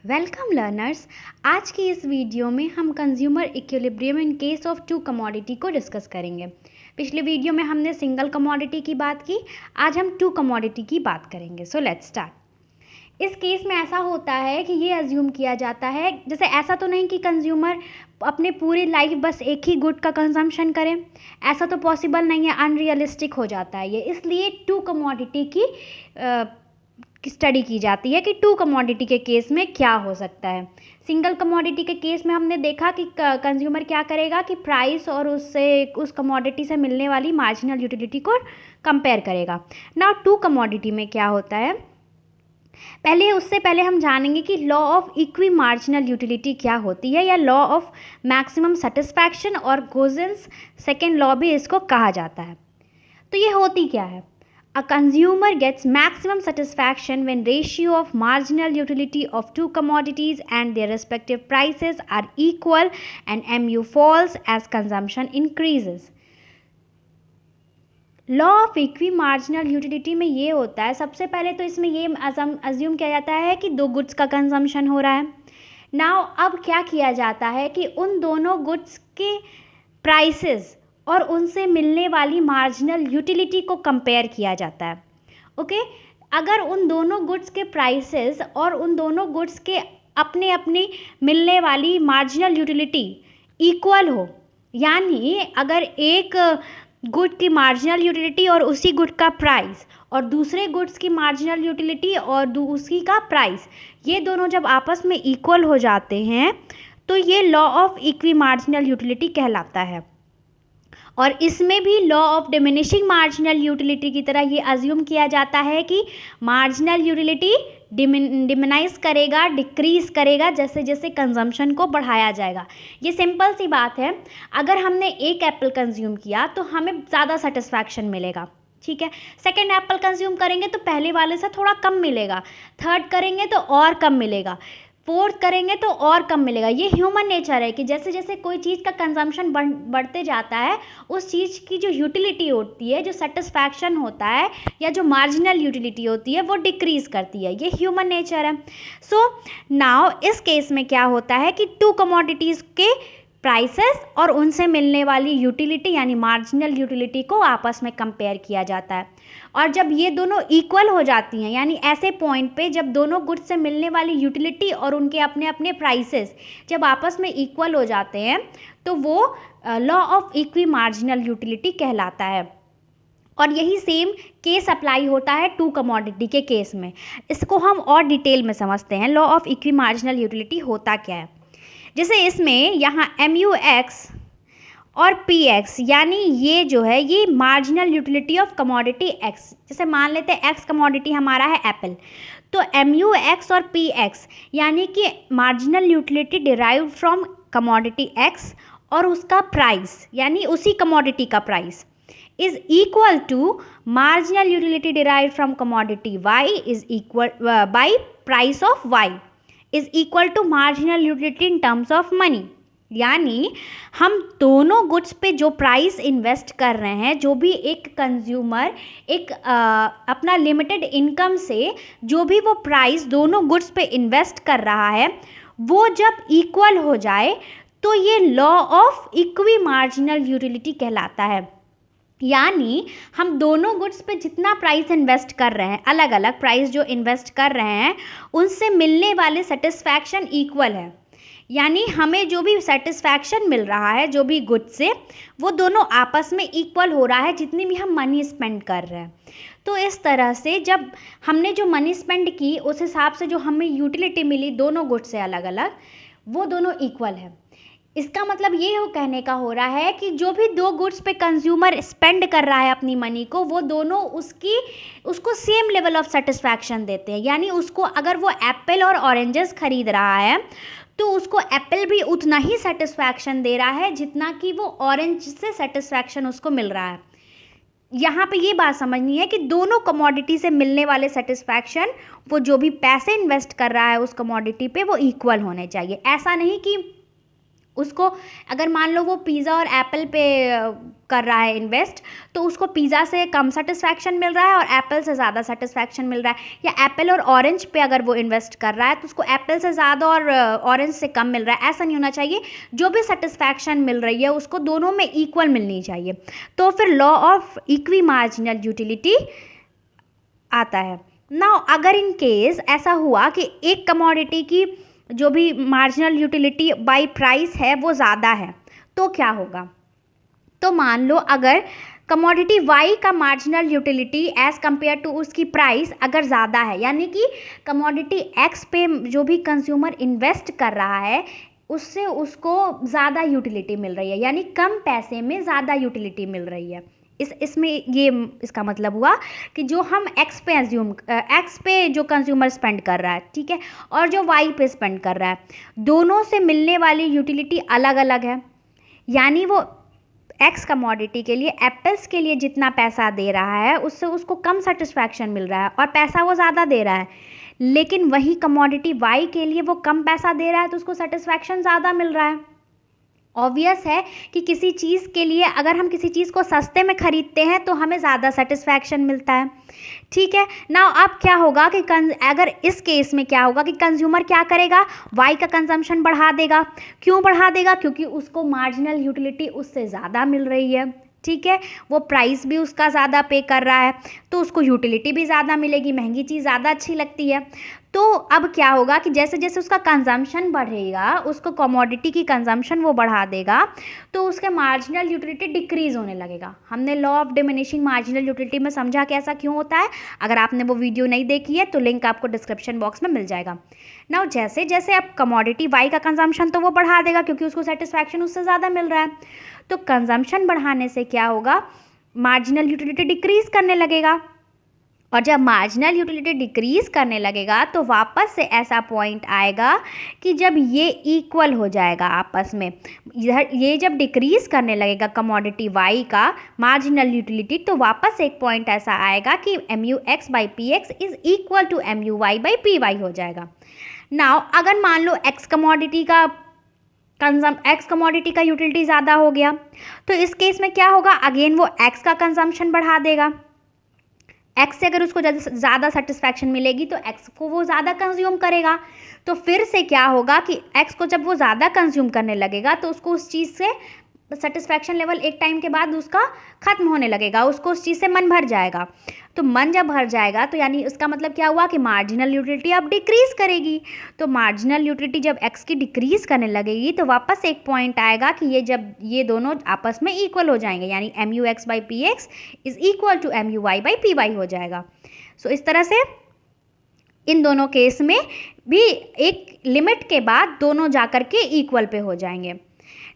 Welcome learners. आज की इस वीडियो में हम consumer equilibrium in case of two commodity को डिस्कस करेंगे। पिछले वीडियो में हमने सिंगल कमोडिटी की बात की, आज हम टू कमोडिटी की बात करेंगे। So let's start. इस केस में ऐसा होता है कि ये अज्यूम किया जाता है, जैसे ऐसा तो नहीं कि कंज्यूमर अपने पूरी लाइफ बस एक ही गुड का कंजम्पशन करें, ऐसा तो पॉसिबल नहीं है, अनरियलिस्टिक हो जाता है ये। इसलिए टू कमोडिटी की स्टडी की जाती है कि टू कमोडिटी के केस में क्या हो सकता है। सिंगल कमोडिटी के केस में हमने देखा कि कंज्यूमर क्या करेगा कि प्राइस और उस कमोडिटी से मिलने वाली मार्जिनल यूटिलिटी को कंपेयर करेगा। नाउ टू कमोडिटी में क्या होता है, उससे पहले हम जानेंगे कि law of equi marginal utility क्या होती है, या लॉ ऑफ मैक्सिमम सेटिस्फैक्शन और गोजेंस सेकेंड लॉ भी इसको कहा जाता है। तो ये होती क्या है? A consumer gets maximum satisfaction when ratio of marginal utility of two commodities and their respective prices are equal and MU falls as consumption increases. Law of equi marginal utility में ये होता है, सबसे पहले तो इसमें ये अज्यूम किया जाता है कि दो गुड्स का कंजम्पशन हो रहा है। नाउ अब क्या किया जाता है कि उन दोनों गुड्स के प्राइसेस और उनसे मिलने वाली मार्जिनल यूटिलिटी को कंपेयर किया जाता है। ओके, अगर उन दोनों गुड्स के प्राइसेस और उन दोनों गुड्स के अपने अपने मिलने वाली मार्जिनल यूटिलिटी इक्वल हो, यानी अगर एक गुड की मार्जिनल यूटिलिटी और उसी गुड का प्राइस और दूसरे गुड्स की मार्जिनल यूटिलिटी और उसी का प्राइस, ये दोनों जब आपस में इक्वल हो जाते हैं तो ये law of equi marginal utility कहलाता है। और इसमें भी law of diminishing marginal utility की तरह ये अज्यूम किया जाता है कि मार्जिनल यूटिलिटी डिमिनाइज करेगा, डिक्रीज करेगा जैसे जैसे कंजम्पशन को बढ़ाया जाएगा। ये सिंपल सी बात है, अगर हमने एक एप्पल कंज्यूम किया तो हमें ज़्यादा सेटिस्फैक्शन मिलेगा, ठीक है। सेकेंड एप्पल कंज्यूम करेंगे तो पहले वाले से थोड़ा कम मिलेगा, थर्ड करेंगे तो और कम मिलेगा, फोर्थ करेंगे तो और कम मिलेगा। ये ह्यूमन नेचर है कि जैसे जैसे कोई चीज़ का कंजम्पशन बढ़ते जाता है, उस चीज़ की जो यूटिलिटी होती है, जो सेटिस्फैक्शन होता है या जो मार्जिनल यूटिलिटी होती है, वो डिक्रीज करती है। ये ह्यूमन नेचर है। सो नाउ इस केस में क्या होता है कि टू कमोडिटीज़ के प्राइसेस और उनसे मिलने वाली यूटिलिटी यानी मार्जिनल यूटिलिटी को आपस में कंपेयर किया जाता है। और जब ये दोनों इक्वल हो जाती हैं, यानी ऐसे पॉइंट पे जब दोनों गुड्स से मिलने वाली यूटिलिटी और उनके अपने अपने प्राइसेस जब आपस में इक्वल हो जाते हैं, तो वो law of equi marginal utility कहलाता है। और यही सेम केस अप्लाई होता है टू कमोडिटी के केस में। इसको हम और डिटेल में समझते हैं, law of equi marginal utility होता क्या है। जैसे इसमें यहाँ MUX और PX, यानी ये जो है ये marginal utility of commodity X। जैसे मान लेते हैं X कमोडिटी हमारा है एप्पल, तो MUX और PX यानी कि marginal utility derived from commodity X और उसका प्राइस यानी उसी कमोडिटी का price is equal to marginal utility derived from commodity Y is equal by price of Y is equal to marginal utility in terms of money। यानी हम दोनों goods पे जो प्राइस इन्वेस्ट कर रहे हैं, जो भी एक कंज्यूमर एक अपना लिमिटेड इनकम से जो भी वो प्राइस दोनों गुड्स पे इन्वेस्ट कर रहा है, वो जब इक्वल हो जाए तो ये law of equi marginal utility कहलाता है। यानी हम दोनों गुड्स पे जितना प्राइस इन्वेस्ट कर रहे हैं, अलग अलग प्राइस जो इन्वेस्ट कर रहे हैं, उनसे मिलने वाले सेटिस्फैक्शन इक्वल है। यानी हमें जो भी सेटिस्फैक्शन मिल रहा है जो भी गुड से, वो दोनों आपस में इक्वल हो रहा है जितनी भी हम मनी स्पेंड कर रहे हैं। तो इस तरह से जब हमने जो मनी स्पेंड की उस हिसाब से जो हमें यूटिलिटी मिली दोनों गुड से अलग अलग, वो दोनों इक्वल है। इसका मतलब ये कहने का हो रहा है कि जो भी दो गुड्स पे कंज्यूमर स्पेंड कर रहा है अपनी मनी को, वो दोनों उसको सेम लेवल ऑफ सेटिस्फैक्शन देते हैं। यानी उसको अगर वो एप्पल और ऑरेंजेस खरीद रहा है तो उसको एप्पल भी उतना ही सेटिस्फैक्शन दे रहा है जितना कि वो ऑरेंज से सेटिस्फैक्शन उसको मिल रहा है। यहाँ पे ये बात समझनी है कि दोनों कमोडिटी से मिलने वाले सेटिस्फैक्शन, वो जो भी पैसे इन्वेस्ट कर रहा है उस कमोडिटी पे, वो इक्वल होने चाहिए। ऐसा नहीं कि उसको अगर मान लो वो पिज़्ज़ा और एप्पल पे कर रहा है इन्वेस्ट, तो उसको पिज़्ज़ा से कम सेटिस्फैक्शन मिल रहा है और एप्पल से ज़्यादा सेटिस्फैक्शन मिल रहा है। या एप्पल और ऑरेंज पे अगर वो इन्वेस्ट कर रहा है तो उसको एप्पल से ज़्यादा और ऑरेंज से कम मिल रहा है, ऐसा नहीं होना चाहिए। जो भी सेटिस्फैक्शन मिल रही है उसको दोनों में इक्वल मिलनी चाहिए। तो फिर law of equi marginal utility आता है। नाउ अगर इन केस ऐसा हुआ कि एक कमोडिटी की जो भी मार्जिनल यूटिलिटी बाय प्राइस है वो ज़्यादा है, तो क्या होगा? तो मान लो अगर कमोडिटी वाई का marginal utility as compare to उसकी प्राइस अगर ज़्यादा है, यानी कि कमोडिटी एक्स पे जो भी कंज्यूमर इन्वेस्ट कर रहा है उससे उसको ज़्यादा यूटिलिटी मिल रही है, यानी कम पैसे में ज़्यादा यूटिलिटी मिल रही है। इसमें ये इसका मतलब हुआ कि जो हम एक्स पे जो कंज्यूमर स्पेंड कर रहा है, ठीक है, और जो वाई पे स्पेंड कर रहा है, दोनों से मिलने वाली यूटिलिटी अलग अलग है। यानी वो एक्स कमोडिटी के लिए एप्पल्स के लिए जितना पैसा दे रहा है उससे उसको कम सेटिस्फैक्शन मिल रहा है और पैसा वो ज़्यादा दे रहा है, लेकिन वही कमोडिटी वाई के लिए वो कम पैसा दे रहा है तो उसको सेटिस्फैक्शन ज़्यादा मिल रहा है। ऑब्वियस है कि किसी चीज़ के लिए अगर हम किसी चीज़ को सस्ते में ख़रीदते हैं तो हमें ज़्यादा सेटिस्फैक्शन मिलता है, ठीक है ना। अब क्या होगा कि अगर इस केस में क्या होगा कि कंज्यूमर क्या करेगा, वाई का कंजम्पशन बढ़ा देगा। क्यों बढ़ा देगा? क्योंकि उसको मार्जिनल यूटिलिटी उससे ज़्यादा मिल रही है, ठीक है, वो प्राइस भी उसका ज़्यादा पे कर रहा है तो उसको यूटिलिटी भी ज़्यादा मिलेगी, महंगी चीज़ ज़्यादा अच्छी लगती है। तो अब क्या होगा कि जैसे जैसे उसका कंजम्पशन बढ़ेगा, उसको कमोडिटी की कंजम्पशन वो बढ़ा देगा तो उसके मार्जिनल यूटिलिटी डिक्रीज़ होने लगेगा। हमने law of diminishing marginal utility में समझा कि ऐसा क्यों होता है। अगर आपने वो वीडियो नहीं देखी है तो लिंक आपको डिस्क्रिप्शन बॉक्स में मिल जाएगा। नाउ जैसे जैसे अब कमोडिटी वाई का कंजम्पशन तो वो बढ़ा देगा क्योंकि उसको सेटिस्फैक्शन उससे ज़्यादा मिल रहा है, तो कंजम्पशन बढ़ाने से क्या होगा, मार्जिनल यूटिलिटी डिक्रीज़ करने लगेगा। और जब मार्जिनल यूटिलिटी डिक्रीज़ करने लगेगा तो वापस से ऐसा पॉइंट आएगा कि जब ये इक्वल हो जाएगा आपस में, इधर ये जब डिक्रीज़ करने लगेगा कमोडिटी वाई का मार्जिनल यूटिलिटी, तो वापस एक पॉइंट ऐसा आएगा कि MU(x) by PX is equal to MU(y) by PY हो जाएगा। नाउ अगर मान लो एक्स कमोडिटी का यूटिलिटी ज़्यादा हो गया तो इस केस में क्या होगा, अगेन वो एक्स का कंजम्पशन बढ़ा देगा। एक्स से अगर उसको ज़्यादा सेटिस्फैक्शन मिलेगी तो एक्स को वो ज़्यादा कंज्यूम करेगा। तो फिर से क्या होगा कि एक्स को जब वो ज़्यादा कंज्यूम करने लगेगा तो उसको उस चीज़ से सेटिस्फैक्शन लेवल एक टाइम के बाद उसका ख़त्म होने लगेगा, उसको उस चीज़ से मन भर जाएगा। तो मन जब भर जाएगा तो यानी उसका मतलब क्या हुआ कि मार्जिनल यूटिलिटी अब डिक्रीज़ करेगी। तो मार्जिनल यूटिलिटी जब एक्स की डिक्रीज़ करने लगेगी तो वापस एक पॉइंट आएगा कि ये जब ये दोनों आपस में इक्वल हो जाएंगे, यानी MU(x) by PX is equal to MU(y) by PY हो जाएगा। सो इस तरह से इन दोनों केस में भी एक लिमिट के बाद दोनों जाकर के इक्वल पे हो जाएंगे।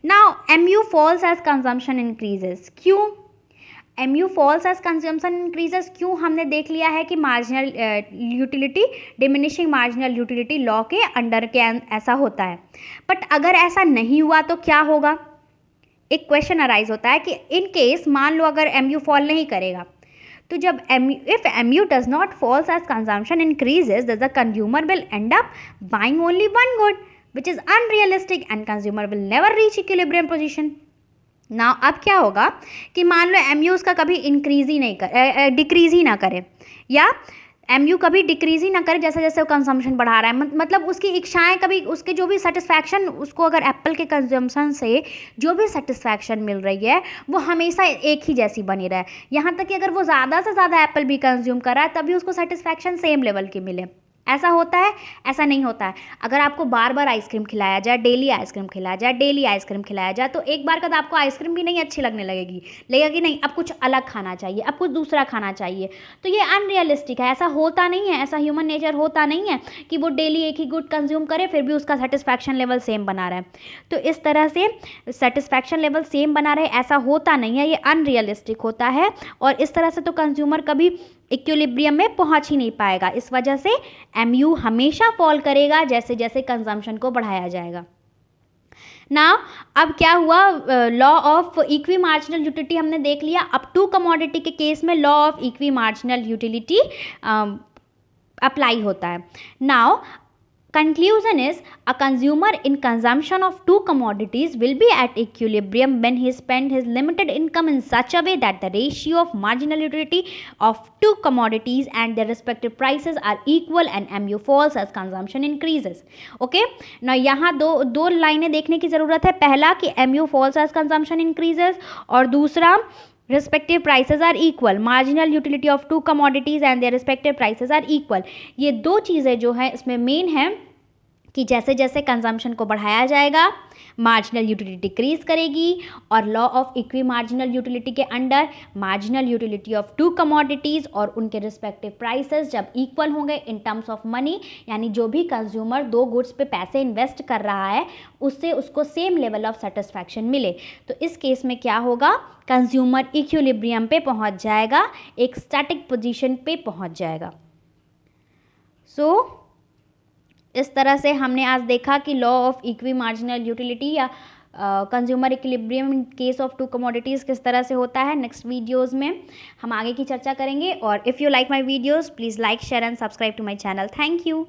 Now MU falls as consumption increases. क्यों MU falls as consumption increases? क्यों? हमने देख लिया है कि marginal utility diminishing marginal utility law के अंडर के ऐसा होता है। बट अगर ऐसा नहीं हुआ तो क्या होगा? एक क्वेश्चन अराइज होता है कि इन केस मान लो अगर MU फॉल नहीं करेगा तो जब if MU does not falls as consumption increases, the consumer will end up buying only one good, which is unrealistic and consumer will never reach equilibrium position. Now अब क्या होगा कि मान लो MU उसका कभी इंक्रीज ही नहीं कर डिक्रीज ही ना करे, या MU कभी डिक्रीज ही ना करे जैसे जैसे वो कंजम्पशन बढ़ा रहा है। मतलब उसकी इच्छाएं कभी, उसके जो भी सेटिस्फैक्शन, उसको अगर एप्पल के कंजम्पशन से जो भी सेटिस्फैक्शन मिल रही है वो हमेशा एक ही जैसी बनी रहे, यहाँ तक कि अगर वो ज़्यादा से ज़्यादा एप्पल भी कंज्यूम कर रहा है तभी उसको सेटिस्फैक्शन सेम लेवल की मिले। ऐसा होता है? ऐसा नहीं होता है। अगर आपको बार बार आइसक्रीम खिलाया जाए, डेली आइसक्रीम खिलाया जाए, डेली आइसक्रीम खिलाया जाए, तो एक बार बाद आपको आइसक्रीम भी नहीं अच्छी लगने लगेगा कि नहीं, अब कुछ अलग खाना चाहिए, अब कुछ दूसरा खाना चाहिए। तो ये अनरियलिस्टिक है, ऐसा होता नहीं है, ऐसा ह्यूमन नेचर होता नहीं है कि वो डेली एक ही गुड कंज्यूम करे फिर भी उसका सेटिस्फैक्शन लेवल सेम बना रहे। तो इस तरह से सेटिस्फैक्शन लेवल सेम बना रहे ऐसा होता नहीं है, ये अनरियलिस्टिक होता है। और इस तरह से तो कंज्यूमर कभी इक्विलिब्रियम में पहुंच ही नहीं पाएगा। इस वजह से MU हमेशा फॉल करेगा जैसे जैसे कंजम्पशन को बढ़ाया जाएगा। ना अब क्या हुआ, law of equi marginal utility हमने देख लिया। अप टू कमोडिटी के केस में law of equi marginal utility apply होता है। Now Conclusion is, a consumer in consumption of two commodities will be at equilibrium when he spends his limited income in such a way that the ratio of marginal utility of two commodities and their respective prices are equal and MU falls as consumption increases. Okay, now यहाँ दो लाइनें देखने की ज़रूरत है. पहला कि MU falls as consumption increases और दूसरा respective prices are equal, marginal utility of two commodities and their respective prices are equal. ये दो चीज़ें जो हैं इसमें मेन है कि जैसे जैसे कंजम्पशन को बढ़ाया जाएगा मार्जिनल यूटिलिटी डिक्रीज करेगी और law of equi marginal utility के under marginal utility of two commodities और उनके रिस्पेक्टिव प्राइसेस जब इक्वल होंगे इन टर्म्स ऑफ मनी, यानी जो भी कंज्यूमर दो गुड्स पे पैसे इन्वेस्ट कर रहा है उससे उसको सेम लेवल ऑफ सेटिस्फैक्शन मिले, तो इस केस में क्या होगा, कंज्यूमर इक्विलिब्रियम पे पहुंच जाएगा, एक स्टैटिक पोजीशन पे पहुंच जाएगा. सो इस तरह से हमने आज देखा कि law of equi marginal utility या consumer equilibrium in case of two commodities किस तरह से होता है. नेक्स्ट वीडियोस में हम आगे की चर्चा करेंगे. और if you like my videos please like share and subscribe to my channel. Thank you.